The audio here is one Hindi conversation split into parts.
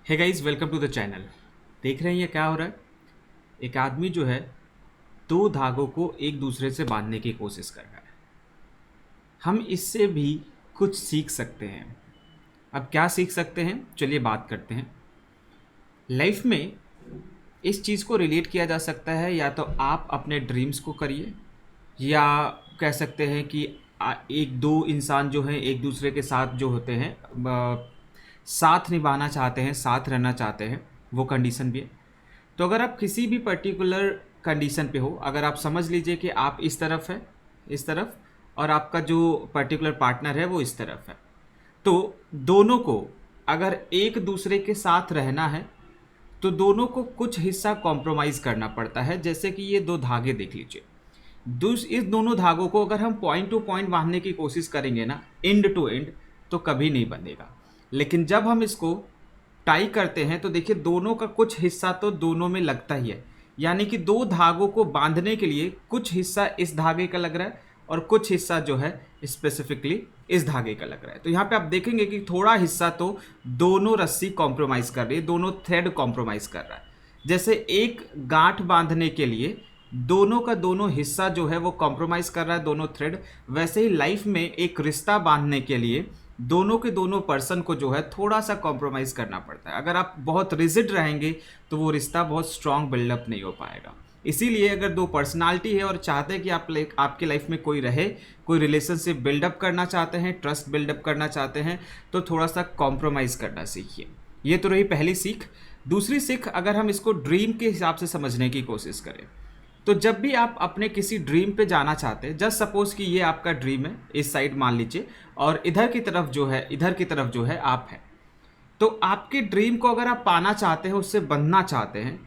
Hey guys, welcome to the channel. देख रहे हैं ये क्या हो रहा है। एक आदमी जो है दो धागों को एक दूसरे से बांधने की कोशिश कर रहा है। हम इससे भी कुछ सीख सकते हैं। अब क्या सीख सकते हैं, चलिए बात करते हैं। लाइफ में इस चीज़ को रिलेट किया जा सकता है, या तो आप अपने ड्रीम्स को करिए, या कह सकते हैं कि एक दो इंसान जो हैं एक दूसरे के साथ जो होते हैं साथ निभाना चाहते हैं, साथ रहना चाहते हैं, वो कंडीशन भी है। तो अगर आप किसी भी पर्टिकुलर कंडीशन पे हो, अगर आप समझ लीजिए कि आप इस तरफ है, इस तरफ, और आपका जो पर्टिकुलर पार्टनर है वो इस तरफ है, तो दोनों को अगर एक दूसरे के साथ रहना है तो दोनों को कुछ हिस्सा कॉम्प्रोमाइज़ करना पड़ता है। जैसे कि ये दो धागे देख लीजिए, इस दोनों धागों को अगर हम पॉइंट टू पॉइंट बांधने की कोशिश करेंगे ना, एंड टू एंड, तो कभी नहीं बंधेगा। लेकिन जब हम इसको टाई करते हैं तो देखिए दोनों का कुछ हिस्सा तो दोनों में लगता ही है। यानी कि दो धागों को बांधने के लिए कुछ हिस्सा इस धागे का लग रहा है और कुछ हिस्सा जो है स्पेसिफिकली इस धागे का लग रहा है। तो यहाँ पे आप देखेंगे कि थोड़ा हिस्सा तो दोनों रस्सी कॉम्प्रोमाइज कर रही है, दोनों थ्रेड कॉम्प्रोमाइज कर रहा है। जैसे एक गांठ बांधने के लिए दोनों का दोनों हिस्सा जो है वो कॉम्प्रोमाइज कर रहा है, दोनों थ्रेड, वैसे ही लाइफ में एक रिश्ता बांधने के लिए दोनों के दोनों पर्सन को जो है थोड़ा सा कॉम्प्रोमाइज़ करना पड़ता है। अगर आप बहुत रिजिड रहेंगे तो वो रिश्ता बहुत स्ट्रांग बिल्डअप नहीं हो पाएगा। इसीलिए अगर दो पर्सनालिटी है और चाहते हैं कि आपके लाइफ में कोई रहे, कोई रिलेशनशिप बिल्डअप करना चाहते हैं, ट्रस्ट बिल्डअप करना चाहते हैं, तो थोड़ा सा कॉम्प्रोमाइज़ करना सीखिए। ये तो रही पहली सीख। दूसरी सीख, अगर हम इसको ड्रीम के हिसाब से समझने की कोशिश करें, तो जब भी आप अपने किसी ड्रीम पे जाना चाहते हैं, जस्ट सपोज कि ये आपका ड्रीम है, इस साइड मान लीजिए, और इधर की तरफ जो है आप हैं, तो आपके ड्रीम को अगर आप पाना चाहते हैं, उससे बनना चाहते हैं,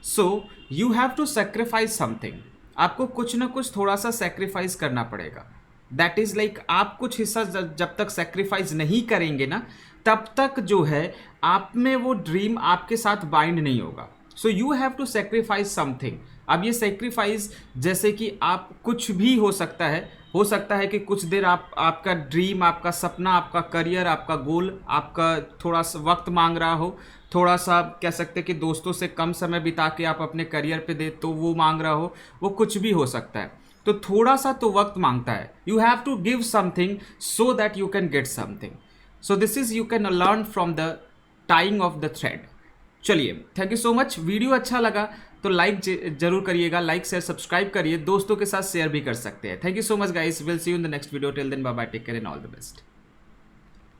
so you have to sacrifice something. आपको कुछ ना कुछ थोड़ा सा सेक्रीफाइस करना पड़ेगा। दैट इज़ लाइक आप कुछ हिस्सा जब तक सेक्रीफाइस नहीं करेंगे ना, तब तक जो है आप में वो ड्रीम आपके साथ बाइंड नहीं होगा। So you have to sacrifice something. अब ये सेक्रीफाइस जैसे कि आप कुछ भी हो सकता है कि कुछ देर आपका ड्रीम, आपका सपना, आपका करियर, आपका गोल, आपका थोड़ा सा वक्त मांग रहा हो, थोड़ा सा कह सकते हैं कि दोस्तों से कम समय बिता के आप अपने करियर पे दे तो वो मांग रहा हो, वो कुछ भी हो सकता है। तो थोड़ा सा तो वक्त मांगता है। You have to give something so that you can get something. So this is you can learn from the tying of the thread. चलिए, thank you so much. Video अच्छा लगा तो लाइक जरूर करिएगा, लाइक शेयर सब्सक्राइब करिए, दोस्तों के साथ शेयर भी कर सकते हैं। Thank you so much guys, will see you in the next video. Till then bye bye, take care and all the best.